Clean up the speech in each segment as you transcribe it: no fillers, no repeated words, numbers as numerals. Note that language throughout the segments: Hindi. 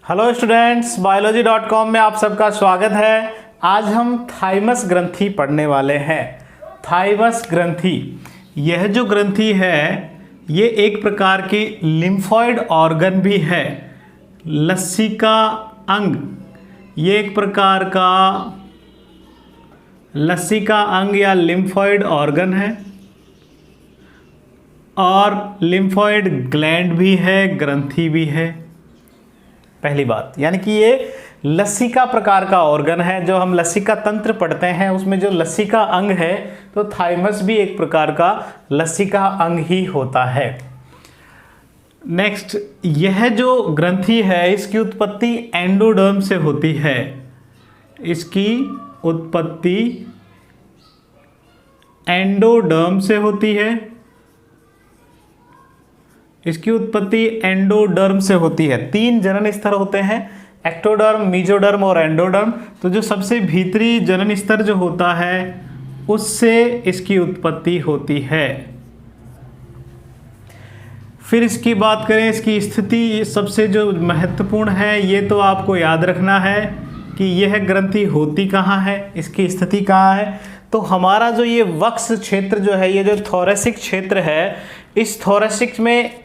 हेलो स्टूडेंट्स, biology.com में आप सबका स्वागत है। आज हम थाइमस ग्रंथि पढ़ने वाले हैं। थाइमस ग्रंथि, यह जो ग्रंथि है ये एक प्रकार की लिम्फॉइड ऑर्गन भी है। लसिका अंग, ये एक प्रकार का लसिका अंग या लिम्फॉइड ऑर्गन है और लिम्फॉइड ग्लैंड भी है, ग्रंथि भी है। पहली बात, यानी कि ये लसिका प्रकार का ऑर्गन है। जो हम लसिका तंत्र पढ़ते हैं उसमें जो लसिका अंग है, तो थाइमस भी एक प्रकार का लसिका अंग ही होता है। नेक्स्ट, यह जो ग्रंथि है इसकी उत्पत्ति एंडोडर्म से होती है। इसकी उत्पत्ति एंडोडर्म से होती है। इसकी उत्पत्ति एंडोडर्म से होती है। 3 जनन स्तर होते हैं, एक्टोडर्म, मेसोडर्म और एंडोडर्म। तो जो सबसे भीतरी जनन स्तर जो होता है उससे इसकी उत्पत्ति होती है। फिर इसकी बात करें, इसकी स्थिति सबसे जो महत्वपूर्ण है ये तो आपको याद रखना है कि यह ग्रंथि होती कहाँ है, इसकी स्थिति कहाँ है। तो हमारा जो ये वक्ष क्षेत्र जो है, ये जो थोरेसिक क्षेत्र है, इस थोरेसिक में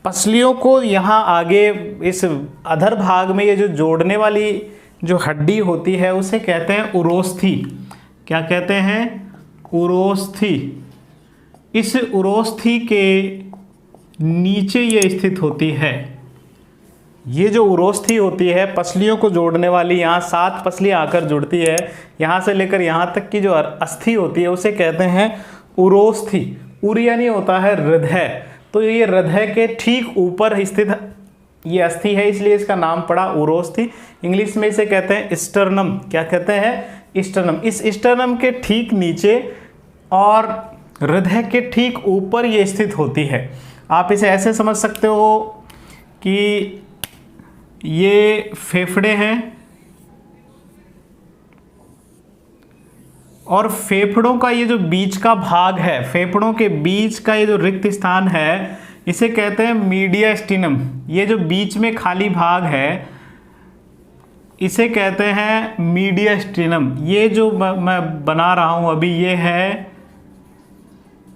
पसलियों को यहाँ आगे इस अधर भाग में ये जो जोड़ने वाली जो हड्डी होती है उसे कहते हैं उरोस्थि। क्या कहते हैं? उरोस्थि। इस उरोस्थि के नीचे ये स्थित होती है। ये जो उरोस्थि होती है पसलियों को जोड़ने वाली, यहाँ 7 पसलियाँ आकर जुड़ती है, यहाँ से लेकर यहाँ तक की जो अस्थि होती है उसे कहते हैं उरोस्थि। उर यानी होता है हृदय, तो ये हृदय के ठीक ऊपर स्थित ये अस्थि है, इसलिए इसका नाम पड़ा उरोस्थि। इंग्लिश में इसे कहते हैं स्टर्नम। क्या कहते हैं? स्टर्नम। इस स्टर्नम के ठीक नीचे और हृदय के ठीक ऊपर ये स्थित होती है। आप इसे ऐसे समझ सकते हो कि ये फेफड़े हैं और फेफड़ों का ये जो बीच का भाग है, फेफड़ों के बीच का ये जो रिक्त स्थान है इसे कहते हैं मीडियास्टिनम। ये जो बीच में खाली भाग है इसे कहते हैं मीडियास्टिनम। ये जो मैं बना रहा हूँ अभी ये है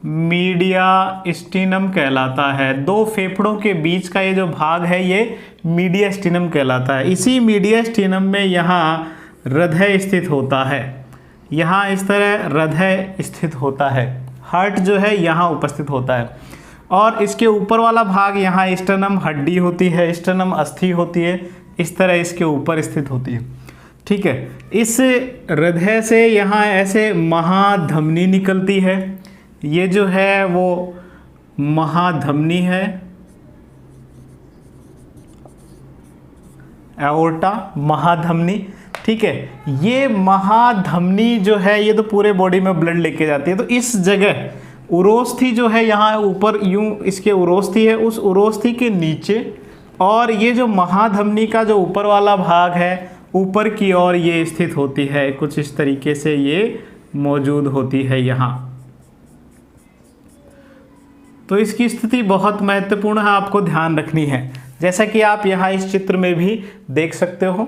मीडियास्टिनम कहलाता है। 2 फेफड़ों के बीच का ये जो भाग है ये मीडियास्टिनम कहलाता है। इसी मीडियास्टिनम में यहाँ हृदय स्थित होता है। यहाँ इस तरह हृदय स्थित होता है। हार्ट जो है यहाँ उपस्थित होता है और इसके ऊपर वाला भाग यहाँ स्टर्नम हड्डी होती है, स्टर्नम अस्थि होती है, इस तरह इसके ऊपर स्थित होती है। ठीक है, इस हृदय से यहाँ ऐसे महाधमनी निकलती है। ये जो है वो महाधमनी है, एओर्टा, महाधमनी। ठीक है, ये महाधमनी जो है ये तो पूरे बॉडी में ब्लड लेके जाती है। तो इस जगह उरोस्थि जो है यहाँ ऊपर यूं इसके उरोस्थि है, उस उरोस्थि के नीचे और ये जो महाधमनी का जो ऊपर वाला भाग है ऊपर की ओर ये स्थित होती है। कुछ इस तरीके से ये मौजूद होती है यहाँ। तो इसकी स्थिति बहुत महत्वपूर्ण है, आपको ध्यान रखनी है। जैसा कि आप यहाँ इस चित्र में भी देख सकते हो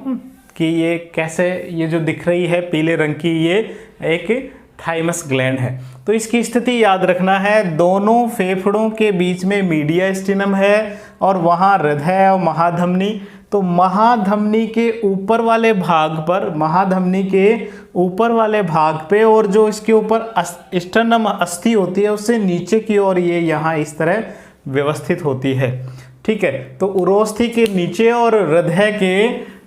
कि ये कैसे, ये जो दिख रही है पीले रंग की, ये एक थाइमस ग्लैंड है। तो इसकी स्थिति याद रखना है, दोनों फेफड़ों के बीच में मीडियास्टिनम है और वहाँ हृदय और महाधमनी। तो महाधमनी के ऊपर वाले भाग पर, महाधमनी के ऊपर वाले भाग पे और जो इसके ऊपर स्टर्नम अस्थि होती है उससे नीचे की ओर ये यहाँ इस तरह व्यवस्थित होती है। ठीक है, तो उरोस्थि के नीचे और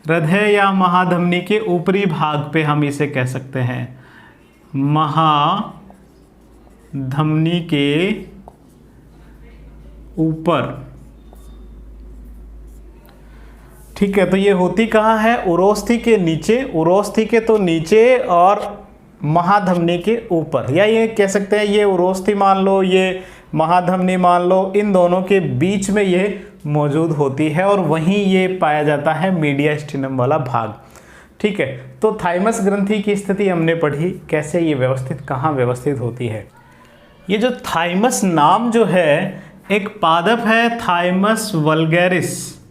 हृदय या महाधमनी के ऊपरी भाग पे हम इसे कह सकते हैं महाधमनी के ऊपर। ठीक है, तो ये होती कहाँ है? उरोस्थि के नीचे, उरोस्थि के तो नीचे और महाधमनी के ऊपर, या ये कह सकते हैं ये उरोस्थि मान लो, ये महाधमनी मान लो, इन दोनों के बीच में ये मौजूद होती है और वहीं ये पाया जाता है मीडियास्टिनम वाला भाग। ठीक है, तो थाइमस ग्रंथि की स्थिति हमने पढ़ी, कैसे ये व्यवस्थित, कहाँ व्यवस्थित होती है। ये जो थाइमस नाम जो है एक पादप है थाइमस वल्गैरिस।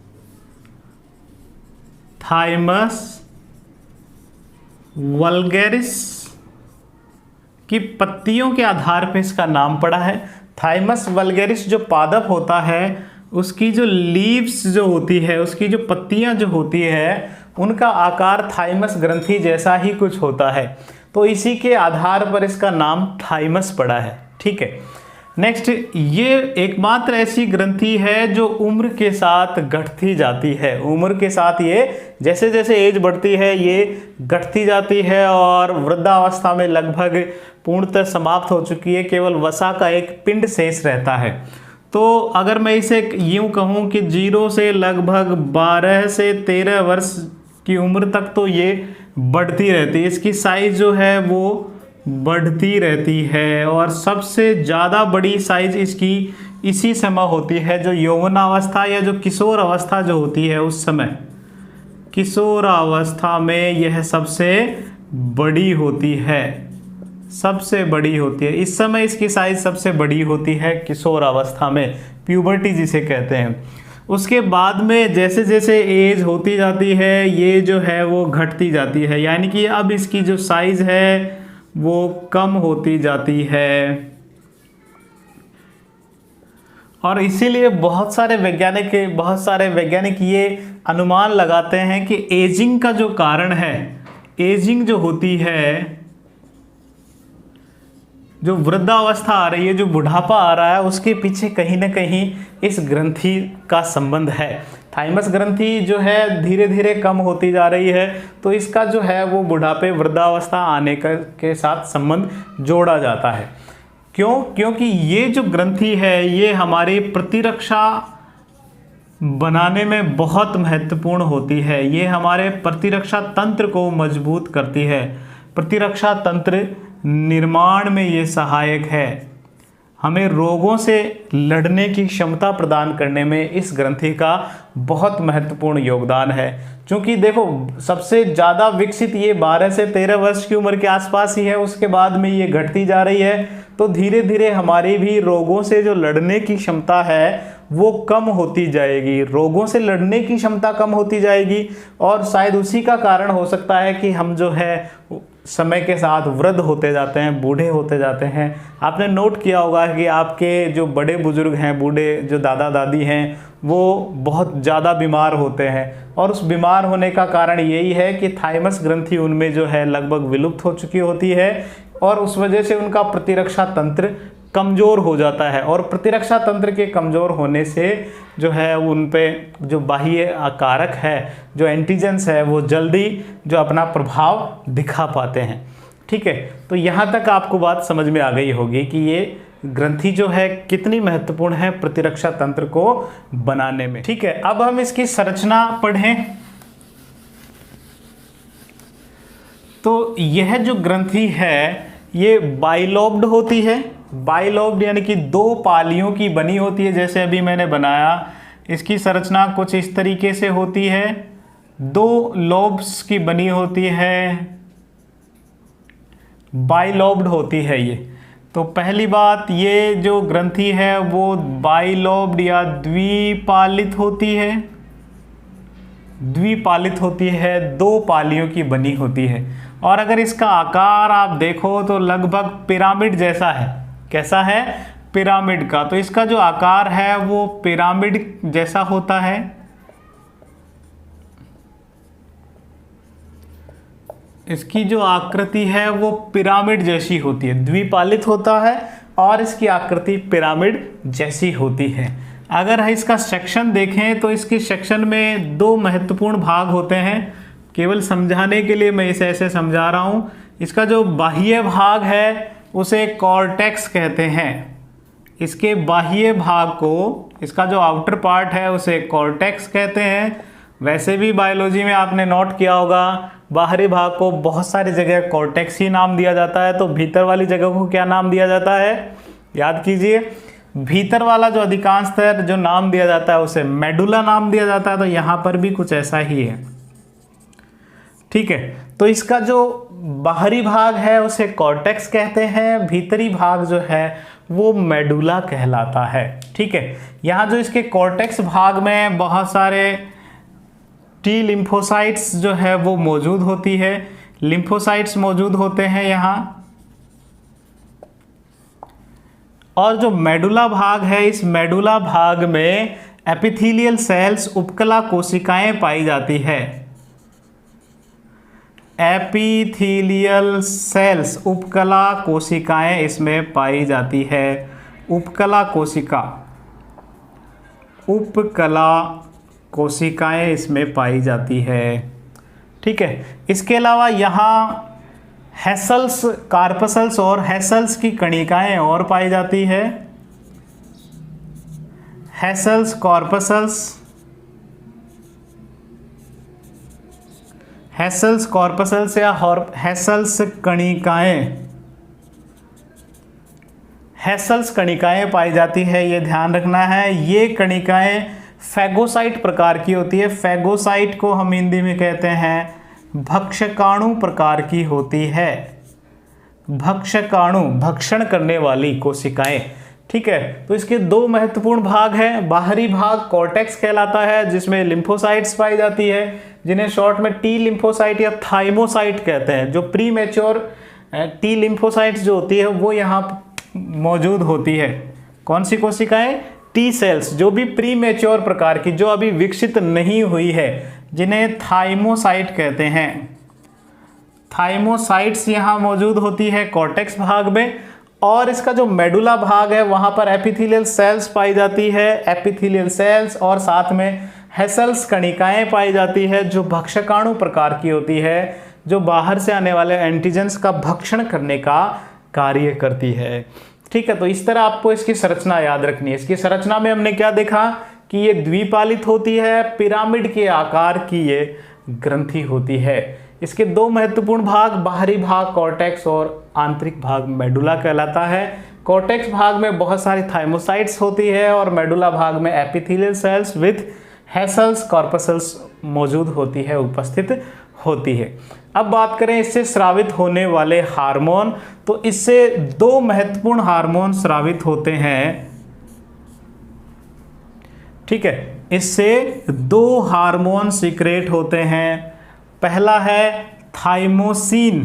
थाइमस वल्गैरिस की पत्तियों के आधार पर इसका नाम पड़ा है। थाइमस वल्गैरिस जो पादप होता है उसकी जो लीव्स जो होती है, उसकी जो पत्तियां जो होती है, उनका आकार थाइमस ग्रंथि जैसा ही कुछ होता है, तो इसी के आधार पर इसका नाम थाइमस पड़ा है। ठीक है। नेक्स्ट, ये एकमात्र ऐसी ग्रंथि है जो उम्र के साथ घटती जाती है। उम्र के साथ ये जैसे जैसे एज बढ़ती है ये घटती जाती है और वृद्धावस्था में लगभग पूर्णतः समाप्त हो चुकी है, केवल वसा का एक पिंड शेष रहता है। तो अगर मैं इसे यूं कहूं कि 0 से लगभग 12 से 13 वर्ष की उम्र तक तो ये बढ़ती रहती है, इसकी साइज जो है वो बढ़ती रहती है और सबसे ज़्यादा बड़ी साइज इसकी इसी समय होती है जो यौवनावस्था या जो किशोर अवस्था जो होती है, उस समय किशोर अवस्था में यह सबसे बड़ी होती है, सबसे बड़ी होती है। इस समय इसकी साइज सबसे बड़ी होती है किशोर अवस्था में, प्यूबर्टी जिसे कहते हैं। उसके बाद में जैसे जैसे एज होती जाती है ये जो है वो घटती जाती है, यानी कि अब इसकी जो साइज है वो कम होती जाती है। और इसीलिए बहुत सारे वैज्ञानिक ये अनुमान लगाते हैं कि एजिंग का जो कारण है, एजिंग जो होती है, जो वृद्धावस्था आ रही है, जो बुढ़ापा आ रहा है, उसके पीछे कहीं ना कहीं इस ग्रंथि का संबंध है। थाइमस ग्रंथि जो है धीरे धीरे कम होती जा रही है, तो इसका जो है वो बुढ़ापे वृद्धावस्था आने के साथ संबंध जोड़ा जाता है। क्यों? क्योंकि ये जो ग्रंथि है ये हमारी प्रतिरक्षा बनाने में बहुत महत्वपूर्ण होती है। ये हमारे प्रतिरक्षा तंत्र को मजबूत करती है, प्रतिरक्षा तंत्र निर्माण में ये सहायक है, हमें रोगों से लड़ने की क्षमता प्रदान करने में इस ग्रंथि का बहुत महत्वपूर्ण योगदान है। क्योंकि देखो सबसे ज़्यादा विकसित ये 12 से 13 वर्ष की उम्र के आसपास ही है, उसके बाद में ये घटती जा रही है, तो धीरे धीरे हमारी भी रोगों से जो लड़ने की क्षमता है वो कम होती जाएगी, रोगों से लड़ने की क्षमता कम होती जाएगी। और शायद उसी का कारण हो सकता है कि हम जो है समय के साथ वृद्ध होते जाते हैं, बूढ़े होते जाते हैं। आपने नोट किया होगा कि आपके जो बड़े बुजुर्ग हैं, बूढ़े जो दादा दादी हैं, वो बहुत ज़्यादा बीमार होते हैं और उस बीमार होने का कारण यही है कि थाइमस ग्रंथि उनमें जो है लगभग विलुप्त हो चुकी होती है और उस वजह से उनका प्रतिरक्षा तंत्र कमज़ोर हो जाता है। और प्रतिरक्षा तंत्र के कमज़ोर होने से जो है उन पे जो बाह्य कारक है, जो एंटीजेंस है, वो जल्दी जो अपना प्रभाव दिखा पाते हैं। ठीक है, तो यहाँ तक आपको बात समझ में आ गई होगी कि ये ग्रंथि जो है कितनी महत्वपूर्ण है प्रतिरक्षा तंत्र को बनाने में। ठीक है, अब हम इसकी संरचना पढ़ें। तो यह जो ग्रंथि है ये बाइलोब्ड होती है। बाइलोब्ड यानी कि 2 पालियों की बनी होती है, जैसे अभी मैंने बनाया। इसकी संरचना कुछ इस तरीके से होती है, 2 लोब्स की बनी होती है, बाइलोब्ड होती है ये। तो पहली बात, ये जो ग्रंथि है वो बाइलोब्ड या द्विपालित होती है, द्विपालित होती है, 2 पालियों की बनी होती है। और अगर इसका आकार आप देखो तो लगभग पिरामिड जैसा है। कैसा है? पिरामिड का। तो इसका जो आकार है वो पिरामिड जैसा होता है। इसकी जो आकृति है वो पिरामिड जैसी होती है, द्विपालित होता है और इसकी आकृति पिरामिड जैसी होती है। अगर इसका सेक्शन देखें तो इसके सेक्शन में 2 महत्वपूर्ण भाग होते हैं। केवल समझाने के लिए मैं इसे ऐसे समझा रहा हूँ। इसका जो बाह्य भाग है उसे कॉर्टेक्स कहते हैं। इसके बाह्य भाग को, इसका जो आउटर पार्ट है उसे कॉर्टेक्स कहते हैं। वैसे भी बायोलॉजी में आपने नोट किया होगा बाहरी भाग को बहुत सारी जगह कॉर्टेक्स ही नाम दिया जाता है, तो भीतर वाली जगह को क्या नाम दिया जाता है? याद कीजिए, भीतर वाला जो अधिकांशतः जो नाम दिया जाता है उसे मेडुला नाम दिया जाता है। तो यहाँ पर भी कुछ ऐसा ही है। ठीक है, तो इसका जो बाहरी भाग है उसे कॉर्टेक्स कहते हैं, भीतरी भाग जो है वो मेडुला कहलाता है। ठीक है, यहाँ जो इसके कॉर्टेक्स भाग में बहुत सारे टी लिम्फोसाइट्स जो है वो मौजूद होती है, लिम्फोसाइट्स मौजूद होते हैं यहाँ। और जो मेडुला भाग है, इस मेडुला भाग में एपिथेलियल सेल्स, उपकला कोशिकाएं पाई जाती है। एपिथेलियल सेल्स, उपकला कोशिकाएं इसमें पाई जाती है। उपकला कोशिका, उपकला कोशिकाएं इसमें पाई जाती है। ठीक है, इसके अलावा यहाँ हेसल्स, कार्पसल्स और हेसल्स की कणिकाएं और पाई जाती है। हेसल्स, कॉर्पसल्स, हेसल्स कॉर्पसल्स या हेसल्स कणिकाएं, हेसल्स कणिकाएं पाई जाती है, ये ध्यान रखना है। ये कणिकाएं फैगोसाइट प्रकार की होती है। फैगोसाइट को हम हिंदी में कहते हैं भक्षकाणु प्रकार की होती है। भक्षकाणु, भक्षण करने वाली कोशिकाएं। ठीक है, तो इसके दो महत्वपूर्ण भाग हैं। बाहरी भाग कॉर्टेक्स कहलाता है, जिसमें लिम्फोसाइट्स पाई जाती है, जिन्हें शॉर्ट में टी लिम्फोसाइट या थाइमोसाइट कहते हैं। जो प्री मैच्योर टी लिम्फोसाइट्स जो होती है वो यहाँ मौजूद होती है। कौन सी कोशिकाएं? टी सेल्स, जो भी प्री मैच्योर प्रकार की, जो अभी विकसित नहीं हुई है, जिन्हें थाइमोसाइट कहते हैं। थाइमोसाइट्स यहाँ मौजूद होती है कॉर्टेक्स भाग में। और इसका जो मेडुला भाग है वहाँ पर एपिथेलियल सेल्स पाई जाती है, एपिथेलियल सेल्स, और साथ में हेसल्स कणिकाएं पाई जाती है, जो भक्षकाणु प्रकार की होती है, जो बाहर से आने वाले एंटीजेंस का भक्षण करने का कार्य करती है। ठीक है, तो इस तरह आपको इसकी संरचना याद रखनी है। इसकी संरचना में हमने क्या देखा कि ये द्विपालित होती है, पिरामिड के आकार की ये ग्रंथि होती है। इसके दो महत्वपूर्ण भाग, बाहरी भाग कॉर्टेक्स और आंतरिक भाग मेडुला कहलाता है। कॉर्टेक्स भाग में बहुत सारी थाइमोसाइट्स होती है और मेडुला भाग में एपिथेलियल सेल्स विथ हेसल्स कॉर्पसल्स मौजूद होती है, उपस्थित होती है। अब बात करें इससे स्रावित होने वाले हार्मोन, तो इससे दो महत्वपूर्ण हार्मोन स्रावित होते हैं। ठीक है, इससे दो हार्मोन सीक्रेट होते हैं। पहला है थाइमोसिन,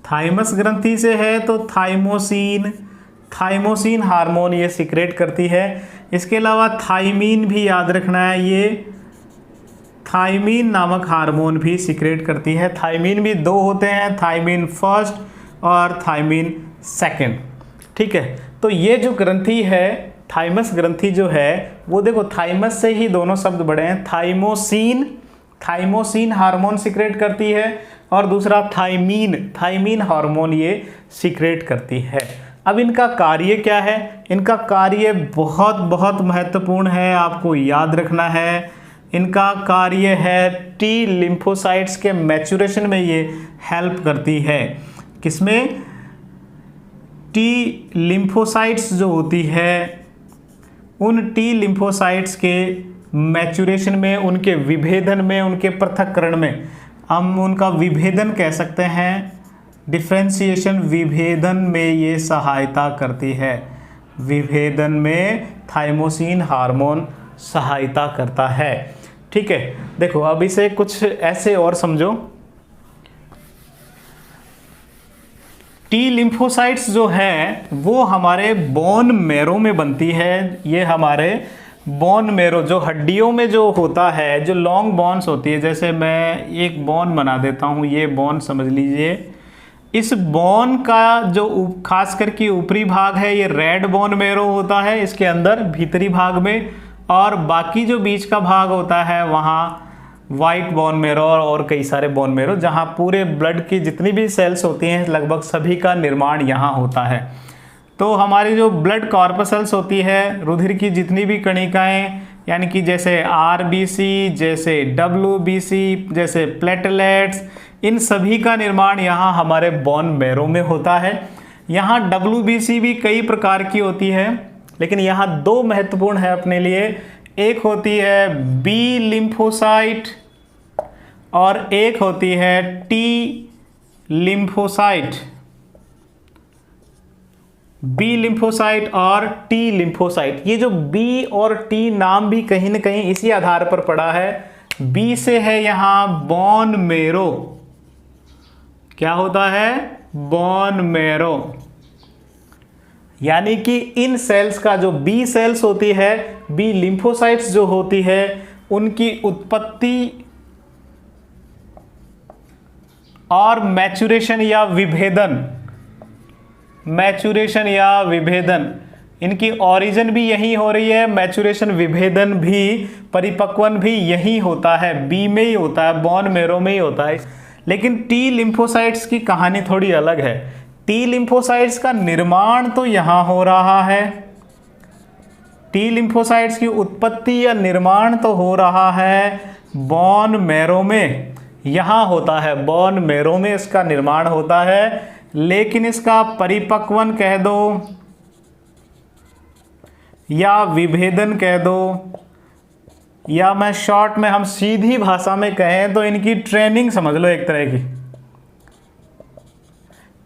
थाइमस ग्रंथि से है तो थाइमोसिन, थाइमोसिन हार्मोन ये सीक्रेट करती है। इसके अलावा थाइमीन भी याद रखना है, ये थाइमीन नामक हार्मोन भी सीक्रेट करती है। थाइमीन भी दो होते हैं, थाइमीन फर्स्ट और थाइमीन सेकंड। ठीक है, तो ये जो ग्रंथि है, थाइमस ग्रंथि जो है वो देखो थाइमस से ही दोनों शब्द बड़े हैं। थाइमोसिन, थाइमोसिन हार्मोन सीक्रेट करती है, और दूसरा थाइमीन, थाइमीन हार्मोन ये सीक्रेट करती है। अब इनका कार्य क्या है? इनका कार्य बहुत बहुत महत्वपूर्ण है, आपको याद रखना है। इनका कार्य है टी लिम्फोसाइट्स के मैच्योरेशन में ये हेल्प करती है। किसमें? टी लिम्फोसाइट्स जो होती है, उन टी लिम्फोसाइट्स के मैच्योरेशन में, उनके विभेदन में, उनके पृथक्करण में, हम उनका विभेदन कह सकते हैं, डिफ्रेंशिएशन, विभेदन में ये सहायता करती है। विभेदन में थाइमोसिन हार्मोन सहायता करता है। ठीक है, देखो अब इसे कुछ ऐसे और समझो। टी लिम्फोसाइट्स जो है वो हमारे बोन मैरो में बनती है। ये हमारे बोन मैरो, जो हड्डियों में जो होता है, जो लॉन्ग बोन्स होती है, जैसे मैं एक बोन बना देता हूँ, ये बोन समझ लीजिए। इस बोन का जो खास करके ऊपरी भाग है ये रेड बोन मैरो होता है इसके अंदर भीतरी भाग में, और बाकी जो बीच का भाग होता है वहाँ वाइट बोन मैरो और कई सारे बोन मैरो, जहाँ पूरे ब्लड की जितनी भी सेल्स होती हैं लगभग सभी का निर्माण यहाँ होता है। तो हमारी जो ब्लड कॉर्पसल्स होती है, रुधिर की जितनी भी कणिकाएं, यानी कि जैसे आरबीसी, जैसे डब्ल्यूबीसी, जैसे प्लेटलेट्स, इन सभी का निर्माण यहाँ हमारे बोन मैरो में होता है। यहाँ डब्ल्यूबीसी भी कई प्रकार की होती है, लेकिन यहाँ दो महत्वपूर्ण है अपने लिए। एक होती है बी लिम्फोसाइट और एक होती है टी लिम्फोसाइट। बी लिम्फोसाइट और टी लिम्फोसाइट। ये जो बी और टी नाम भी कहीं ना कहीं इसी आधार पर पड़ा है। बी से है यहां बोन मेरो। क्या होता है? Bone marrow. यानी कि इन सेल्स का जो बी सेल्स होती है, बी लिम्फोसाइट्स जो होती है, उनकी उत्पत्ति और मैचुरेशन या विभेदन, इनकी ओरिजिन भी यही हो रही है, मैचुरेशन विभेदन भी, परिपक्वन भी यही होता है, बी में ही होता है, बोन मेरो में ही होता है। लेकिन टी लिम्फोसाइट्स की कहानी थोड़ी अलग है। टी लिम्फोसाइट्स का निर्माण तो यहां हो रहा है, टी लिम्फोसाइट्स की उत्पत्ति या निर्माण तो हो रहा है बोन मेरो में, यहां होता है, बोन मेरो में इसका निर्माण होता है। लेकिन इसका परिपक्वन कह दो या विभेदन कह दो, या मैं शॉर्ट में हम सीधी भाषा में कहें तो इनकी ट्रेनिंग समझ लो एक तरह की।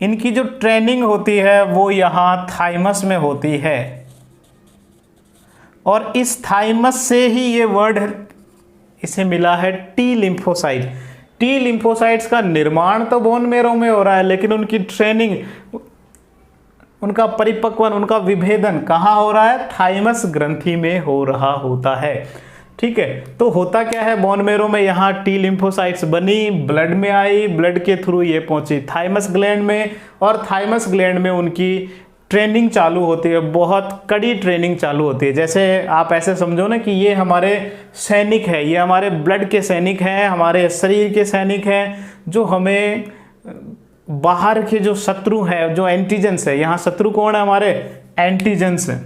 इनकी जो ट्रेनिंग होती है वो यहां थाइमस में होती है, और इस थाइमस से ही ये वर्ड इसे मिला है टी लिम्फोसाइट। टी लिम्फोसाइट्स का निर्माण तो बोन मेरो में हो रहा है, लेकिन उनकी ट्रेनिंग, उनका परिपक्वन, उनका विभेदन कहाँ हो रहा है? थाइमस ग्रंथि में हो रहा होता है। ठीक है, तो होता क्या है बोन मेरो में? यहाँ टी लिम्फोसाइट्स बनी, ब्लड में आई, ब्लड के थ्रू ये पहुंची थाइमस ग्लैंड में, और थाइमस ग्लैंड में उनकी ट्रेनिंग चालू होती है, बहुत कड़ी ट्रेनिंग चालू होती है। जैसे आप ऐसे समझो ना कि ये हमारे सैनिक है, ये हमारे ब्लड के सैनिक हैं, हमारे शरीर के सैनिक हैं, जो हमें बाहर के जो शत्रु है, जो एंटीजेंस है, यहाँ शत्रु कौन है? हमारे एंटीजेंस है।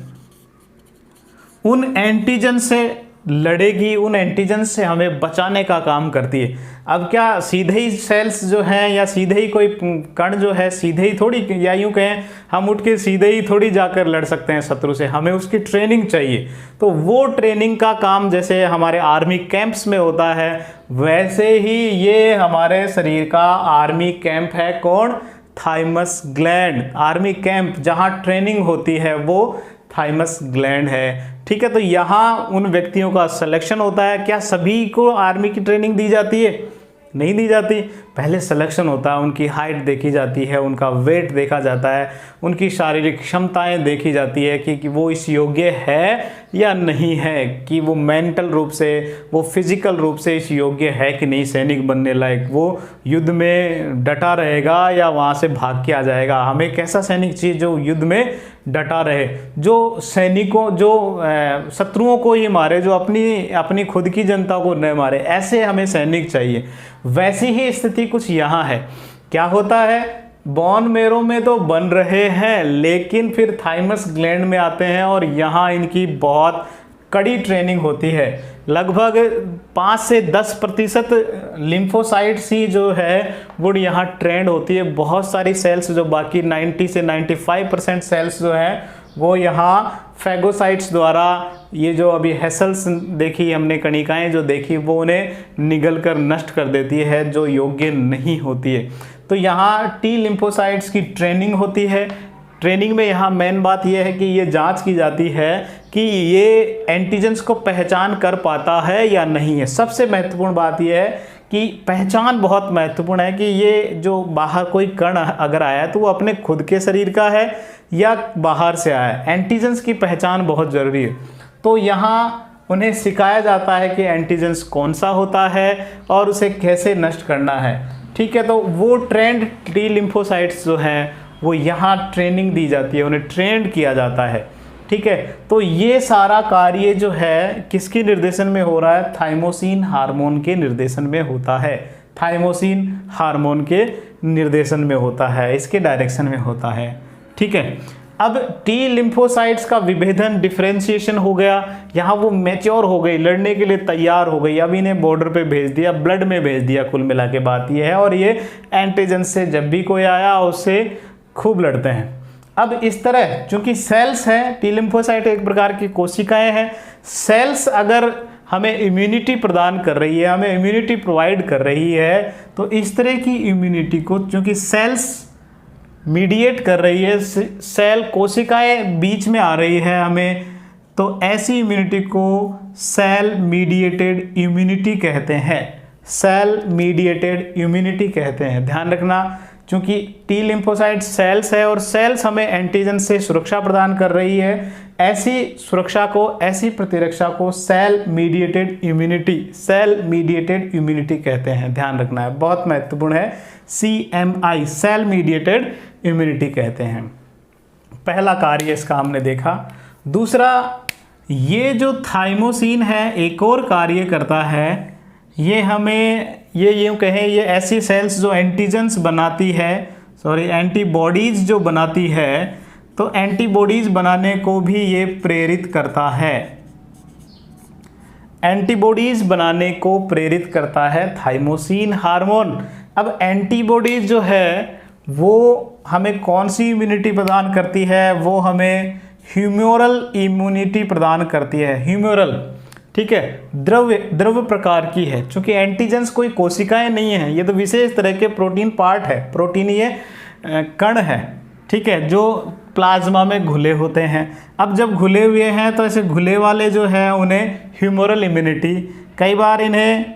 उन एंटीजन से लड़ेगी, उन एंटीजन से हमें बचाने का काम करती है। अब क्या सीधे ही सेल्स जो हैं या सीधे ही कोई कण जो है सीधे ही थोड़ी, या यूं कहें हम उठ के सीधे ही थोड़ी जाकर लड़ सकते हैं शत्रु से, हमें उसकी ट्रेनिंग चाहिए। तो वो ट्रेनिंग का काम जैसे हमारे आर्मी कैंप्स में होता है, वैसे ही ये हमारे शरीर का आर्मी कैंप है। कौन? Thymus gland. आर्मी कैंप जहाँ ट्रेनिंग होती है वो थाइमस ग्लैंड है। ठीक है, तो यहाँ उन व्यक्तियों का सिलेक्शन होता है। क्या सभी को आर्मी की ट्रेनिंग दी जाती है? नहीं दी जाती। पहले सिलेक्शन होता है, उनकी हाइट देखी जाती है, उनका वेट देखा जाता है, उनकी शारीरिक क्षमताएं देखी जाती है कि वो इस योग्य है या नहीं है, कि वो मेंटल रूप से, वो फिजिकल रूप से इस योग्य है कि नहीं सैनिक बनने लायक, वो युद्ध में डटा रहेगा या वहाँ से भाग के आ जाएगा। हमें कैसा सैनिक चाहिए? जो युद्ध में डटा रहे, जो सैनिकों, जो शत्रुओं को ही मारे, जो अपनी खुद की जनता को न मारे, ऐसे हमें सैनिक चाहिए। वैसी ही स्थिति कुछ यहाँ है। क्या होता है? बोन मेरो में तो बन रहे हैं, लेकिन फिर थाइमस ग्लैंड में आते हैं और यहाँ इनकी बहुत कड़ी ट्रेनिंग होती है। लगभग 5 से 10% लिम्फोसाइट्स ही जो है वो यहाँ ट्रेंड होती है। बहुत सारी सेल्स जो बाकी 90 से 95% सेल्स जो हैं वो यहाँ फैगोसाइट्स द्वारा, ये जो अभी हेसल्स देखी हमने, कणिकाएं जो देखी, वो उन्हें निगल कर नष्ट कर देती है, जो योग्य नहीं होती है। तो यहाँ टी लिम्फोसाइट्स की ट्रेनिंग होती है। ट्रेनिंग में यहाँ मेन बात यह है कि ये जांच की जाती है कि ये एंटीजेंस को पहचान कर पाता है या नहीं है। सबसे महत्वपूर्ण बात यह है कि पहचान बहुत महत्वपूर्ण है, कि ये जो बाहर कोई कण अगर आया है तो वो अपने खुद के शरीर का है या बाहर से आया है। एंटीजेंस की पहचान बहुत ज़रूरी है। तो यहाँ उन्हें सिखाया जाता है कि एंटीजेंस कौन सा होता है और उसे कैसे नष्ट करना है। ठीक है, तो वो ट्रेंड टी लिम्फोसाइट्स जो हैं वो यहाँ ट्रेनिंग दी जाती है, उन्हें ट्रेंड किया जाता है। ठीक है, तो ये सारा कार्य जो है किसके निर्देशन में हो रहा है? थाइमोसिन हार्मोन के निर्देशन में होता है। थाइमोसिन हार्मोन के निर्देशन में होता है, इसके डायरेक्शन में होता है। ठीक है, अब टी लिम्फोसाइट्स का विभेदन, डिफरेंशिएशन हो गया, यहाँ वो मैच्योर हो गई, लड़ने के लिए तैयार हो गई। अब इन्हें बॉर्डर पे भेज दिया, ब्लड में भेज दिया। कुल मिला के बात ये है, और ये एंटीजन से जब भी कोई आया उससे खूब लड़ते हैं। अब इस तरह चूंकि सेल्स हैं, टी लिम्फोसाइट एक प्रकार की कोशिकाएं हैं। सेल्स अगर हमें इम्यूनिटी प्रदान कर रही है, हमें इम्यूनिटी प्रोवाइड कर रही है, तो इस तरह की इम्यूनिटी को, चूंकि सेल्स मीडिएट कर रही है, सेल कोशिकाएं बीच में आ रही है हमें, तो ऐसी इम्यूनिटी को सेल मीडिएटेड इम्यूनिटी कहते हैं। सेल मीडिएटेड इम्यूनिटी कहते हैं। ध्यान रखना, क्योंकि टी लिम्फोसाइट सेल्स है और सेल्स हमें एंटीजन से सुरक्षा प्रदान कर रही है, ऐसी सुरक्षा को, ऐसी प्रतिरक्षा को सेल मीडिएटेड इम्यूनिटी कहते हैं। ध्यान रखना है, बहुत महत्वपूर्ण है। CMI सेल मीडिएटेड इम्यूनिटी कहते हैं। पहला कार्य इसका हमने देखा। दूसरा, ये जो थाइमोसिन है एक और कार्य करता है, ये हमें ये यूँ कहें, ये ऐसी सेल्स जो एंटीजन्स बनाती है, एंटीबॉडीज़ जो बनाती है, तो एंटीबॉडीज़ बनाने को भी ये प्रेरित करता है। एंटीबॉडीज़ बनाने को प्रेरित करता है थाइमोसिन हार्मोन। अब एंटीबॉडीज़ जो है वो हमें कौन सी इम्यूनिटी प्रदान करती है? वो हमें ह्यूमोरल इम्यूनिटी प्रदान करती है। ह्यूमोरल, ठीक है, द्रव्य प्रकार की है। चूंकि एंटीजेंस कोई कोशिकाएं नहीं है, ये तो विशेष तरह के प्रोटीन पार्ट है, प्रोटीन ये कण है, ठीक है, जो प्लाज्मा में घुले होते हैं। अब जब घुले हुए हैं तो ऐसे घुले वाले जो है उन्हें ह्यूमोरल इम्यूनिटी, कई बार इन्हें,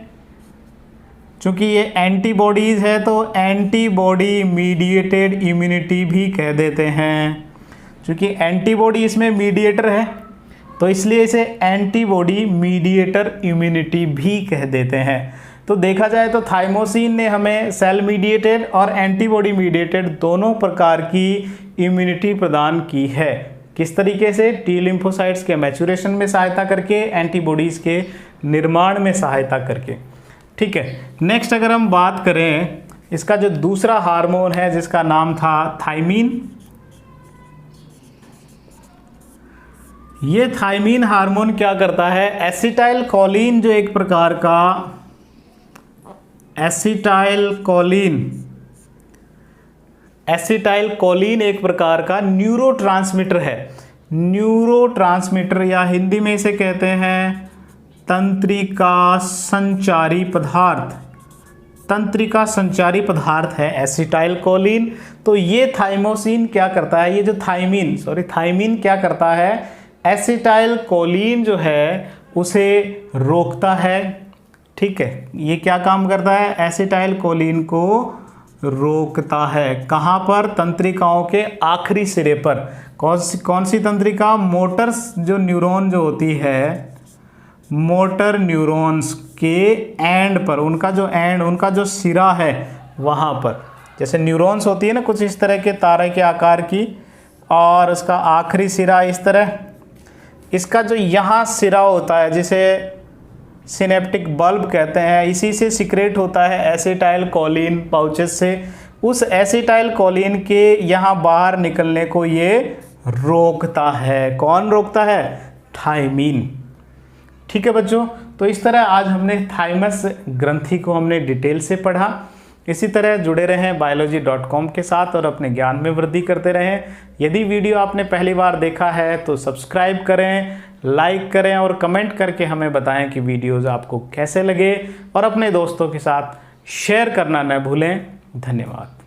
चूंकि ये एंटीबॉडीज़ है तो एंटीबॉडी मीडिएटेड इम्यूनिटी भी कह देते हैं। चूंकि एंटीबॉडी इसमें मीडिएटर है तो इसलिए इसे एंटीबॉडी मीडिएटर इम्यूनिटी भी कह देते हैं। तो देखा जाए तो थाइमोसिन ने हमें सेल मीडिएटेड और एंटीबॉडी मीडिएटेड दोनों प्रकार की इम्यूनिटी प्रदान की है। किस तरीके से? टी लिम्फोसाइट्स के मैचुरेशन में सहायता करके, एंटीबॉडीज़ के निर्माण में सहायता करके। ठीक है, नेक्स्ट अगर हम बात करें, इसका जो दूसरा हार्मोन है जिसका नाम था थायमीन, ये थायमीन हार्मोन क्या करता है? एसिटाइल कोलिन जो एक प्रकार का एसिटाइल कोलिन एक प्रकार का न्यूरोट्रांसमीटर है। न्यूरोट्रांसमीटर या हिंदी में इसे कहते हैं तंत्रिका संचारी पदार्थ। तंत्रिका संचारी पदार्थ है एसिटाइल कोलिन। तो ये थाइमोसिन क्या करता है? ये जो थायमीन क्या करता है? एसिटाइल कोलिन जो है उसे रोकता है। ठीक है, ये क्या काम करता है? एसिटाइल कोलिन को रोकता है। कहाँ पर? तंत्रिकाओं के आखिरी सिरे पर। कौन सी तंत्रिका? मोटर्स जो न्यूरॉन जो होती है, मोटर न्यूरॉन्स के एंड पर, उनका जो सिरा है वहाँ पर। जैसे न्यूरॉन्स होती है ना कुछ इस तरह के तारे के आकार की, और उसका आखिरी सिरा इस तरह, इसका जो यहाँ सिरा होता है जिसे सिनेप्टिक बल्ब कहते हैं, इसी से सिक्रेट होता है एसिटाइल कोलिन पाउचेस से। उस एसिटाइल कोलिन के यहाँ बाहर निकलने को ये रोकता है। कौन रोकता है? थायमीन। ठीक है बच्चों, तो इस तरह आज हमने थाइमस ग्रंथि को हमने डिटेल से पढ़ा। इसी तरह जुड़े रहें biology.com के साथ और अपने ज्ञान में वृद्धि करते रहें। यदि वीडियो आपने पहली बार देखा है तो सब्सक्राइब करें, लाइक करें और कमेंट करके हमें बताएं कि वीडियोज़ आपको कैसे लगे, और अपने दोस्तों के साथ शेयर करना न भूलें। धन्यवाद।